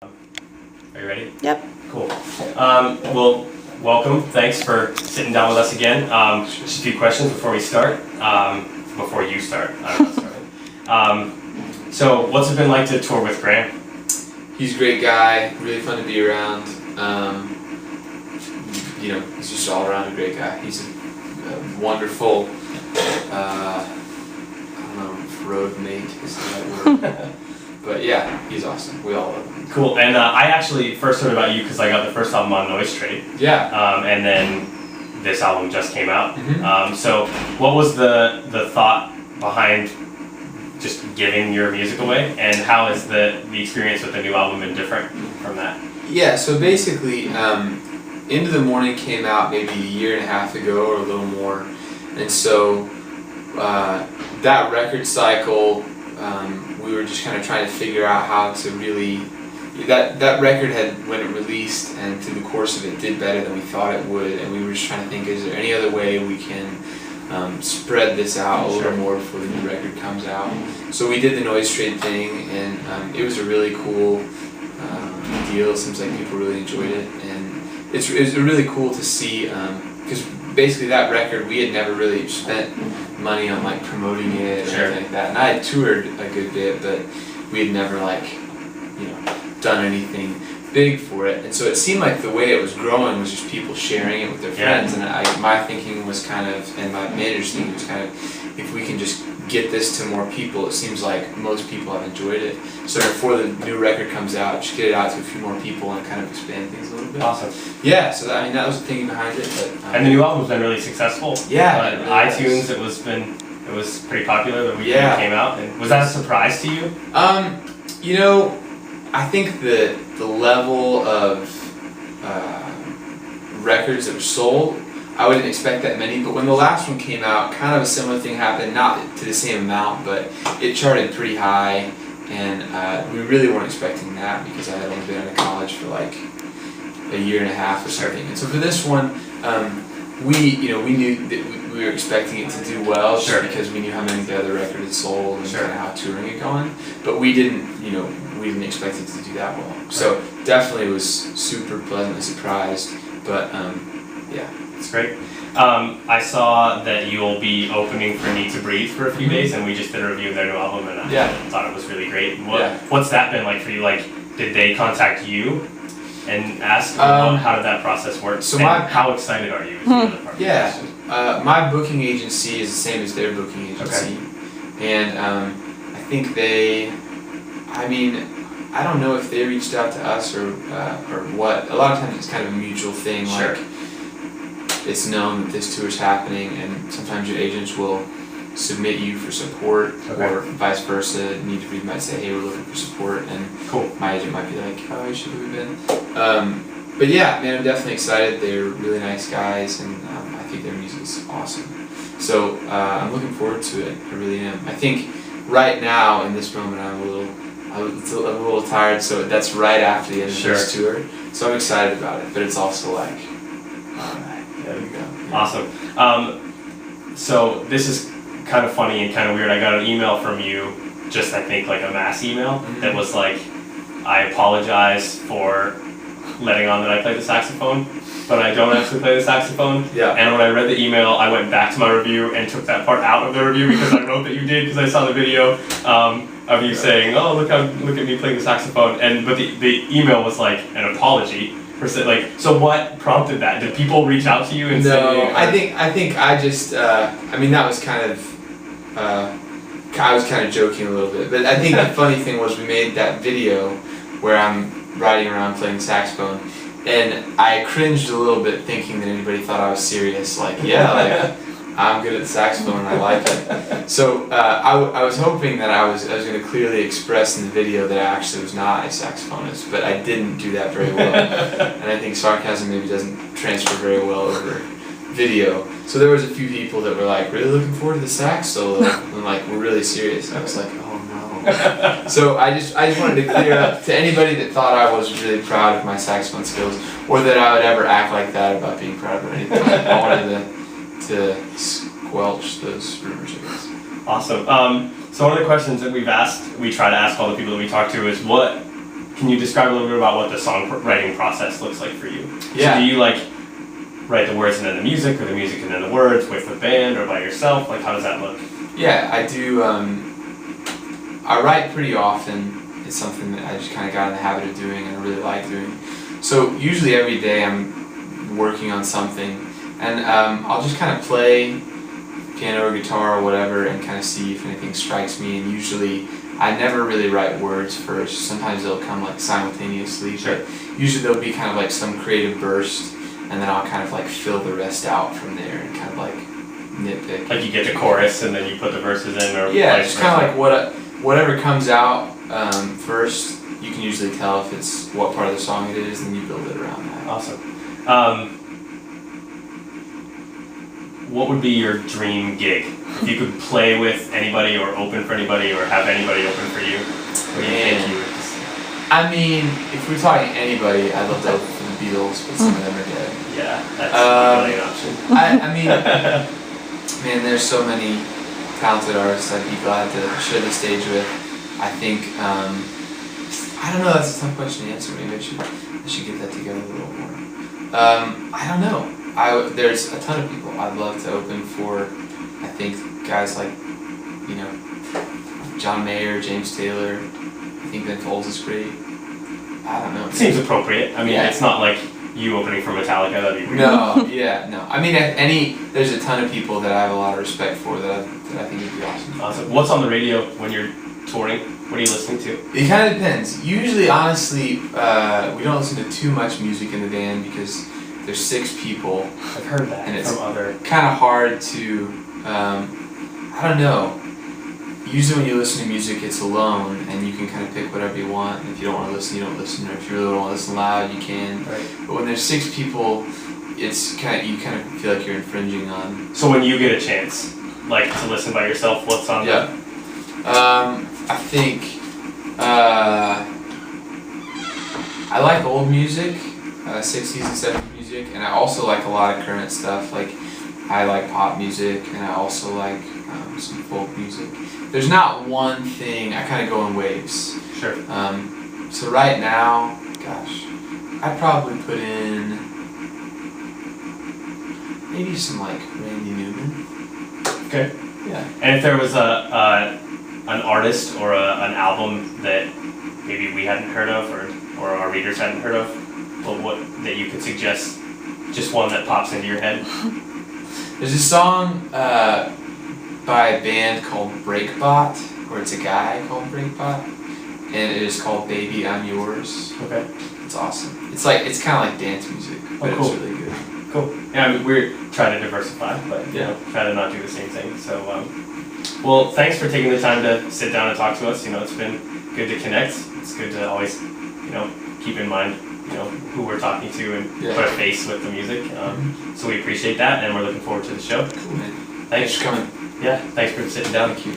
Are you ready? Yep. Cool. Well, welcome. Thanks for sitting down with us again. Just a few questions before we start. Before you start. I'm not starting. So, what's it been like to tour with Graham? He's a great guy. Really fun to be around. He's just all around a great guy. He's a wonderful, I don't know if road mate is the right word. But yeah, he's awesome. We all love him. Cool. And I actually first heard about you because I got the first album on Noise Trade. Yeah. And then this album just came out. Mm-hmm. So what was the thought behind just giving your music away, and how is the experience with the new album been different from that? Yeah, so basically, Into the Morning came out maybe a year and a half ago or a little more, and so that record cycle, we were just kind of trying to figure out how to really, that record had, when it released and through the course of it, did better than we thought it would, and we were just trying to think, is there any other way we can spread this out a little more before the new record comes out. So we did the Noise Trade thing, and it was a really cool deal. It seems like people really enjoyed it, and it was really cool to see, because basically that record, we had never really spent money on like promoting it or anything like that, and I had toured a good bit, but we had never done anything big for it, and so it seemed like the way it was growing was just people sharing it with their friends, and my thinking was kind of, and my manager's thinking was kind of, if we can just get this to more people, it seems like most people have enjoyed it, so before the new record comes out, just get it out to a few more people and kind of expand things a little bit. Awesome. Yeah, so that was the thinking behind it. But, and the new album's been really successful. Yeah. Really iTunes, it was pretty popular the week it came out, and was that a surprise to you? I think the level of records that were sold, I wouldn't expect that many, but when the last one came out, kind of a similar thing happened, not to the same amount, but it charted pretty high, and we really weren't expecting that because I had only been out of college for like a year and a half or something. And so for this one, we knew that we were expecting it to do well, just because we knew how many the other record had sold and kind of how touring had gone, but we didn't expect it to do that well. So definitely was super pleasantly surprised, but yeah. It's great. I saw that you'll be opening for Need to Breathe for a few days, and we just did a review of their new album, and I thought it was really great. What's that been like for you? Like, did they contact you and ask? How did that process work? So how excited are you? My booking agency is the same as their booking agency, and I think I don't know if they reached out to us or what. A lot of times it's kind of a mutual thing. Like, it's known that this tour's happening, and sometimes your agents will submit you for support, or vice versa. Need to Breathe might say, hey, we're looking for support, and my agent might be like, oh, you should have been. But yeah, man, I'm definitely excited. They're really nice guys, and I think their music is awesome. So I'm looking forward to it. I really am. I think right now, in this moment, I'm a little tired, so that's right after the end of this tour. So I'm excited about it, but it's also like, alright, there we go. Yeah. Awesome. So this is kind of funny and kind of weird. I got an email from you, just I think like a mass email, that was like, I apologize for letting on that I play the saxophone, but I don't actually play the saxophone. Yeah. And when I read the email, I went back to my review and took that part out of the review because I wrote that you did, because I saw the video of you saying, "Oh, look at me playing the saxophone," but the email was like an apology for so what prompted that? Did people reach out to you and say? No, I think I just that was kind of I was kind of joking a little bit, but I think the funny thing was we made that video where I'm riding around playing saxophone, and I cringed a little bit thinking that anybody thought I was serious. I'm good at the saxophone and I like it. So I was hoping that I was going to clearly express in the video that I actually was not a saxophonist, but I didn't do that very well. And I think sarcasm maybe doesn't transfer very well over video. So there was a few people that were like, really looking forward to the sax solo, and like, we're really serious. And I was like, oh no. So I just wanted to clear up to anybody that thought I was really proud of my saxophone skills, or that I would ever act like that about being proud of anything. I wanted to squelch those rumors, I guess. Awesome. So one of the questions that we try to ask all the people that we talk to is, what can you describe a little bit about what the songwriting process looks like for you? Yeah. So do you like write the words and then the music, or the music and then the words with the band, or by yourself? Like, how does that look? Yeah, I do. I write pretty often. It's something that I just kind of got in the habit of doing and I really like doing. So usually every day I'm working on something, and I'll just kind of play piano or guitar or whatever and kind of see if anything strikes me. And usually I never really write words first. Sometimes they'll come like simultaneously, Sure. but usually there'll be kind of like some creative burst, and then I'll kind of like fill the rest out from there and kind of like nitpick. Like you get the chorus and then you put the verses in, or yeah, it's kind of like whatever comes out first. You can usually tell if it's what part of the song it is, and you build it around that. Awesome. What would be your dream gig? If you could play with anybody or open for anybody or have anybody open for you, what do you think you would just... I mean, if we're talking anybody, I'd love to open for the Beatles, but some of them are dead. Yeah, that's really an option. I mean, man, there's so many talented artists I'd be glad to share the stage with. I think, I don't know, that's a tough question to answer. Maybe I should get that together a little more. I don't know. There's a ton of people I'd love to open for. I think guys like, John Mayer, James Taylor. I think Ben Folds is great. I don't know. It seems appropriate. I mean, yeah. It's not like you opening for Metallica. That'd be weird. No. I mean, there's a ton of people that I have a lot of respect for that I think would be awesome. Awesome. What's on the radio when you're touring? What are you listening to? It kind of depends. Usually, honestly, we don't listen to too much music in the band because there's 6 people. I've heard that and it's from other. Kind of hard to, I don't know. Usually when you listen to music, it's alone, and you can kind of pick whatever you want. And if you don't want to listen, you don't listen. Or if you really don't want to listen loud, you can. Right. But when there's 6 people, it's you kind of feel like you're infringing on. So when you get a chance, like to listen by yourself, what's on? Yeah. I think I like old music, 60s and 70s music, and I also like a lot of current stuff. Like I like pop music, and I also like some folk music. There's not one thing. I kind of go in waves. Sure. So right now, gosh, I'd probably put in maybe some like Randy Newman. Okay. Yeah. And if there was an artist or an album that maybe we hadn't heard of or our readers hadn't heard of, what that you could suggest, just one that pops into your head? There's a song by a band called Breakbot, or it's a guy called Breakbot, and it is called Baby I'm Yours. Okay. It's awesome. It's kind of like dance music, but cool. It's really good. Cool. Yeah, I mean, we're trying to diversify, but try to not do the same thing. So, well, thanks for taking the time to sit down and talk to us. It's been good to connect. It's good to always, keep in mind, who we're talking to and put a face with the music. So we appreciate that, and we're looking forward to the show. Cool, man. Thanks for coming. Yeah, thanks for sitting down. Thank you.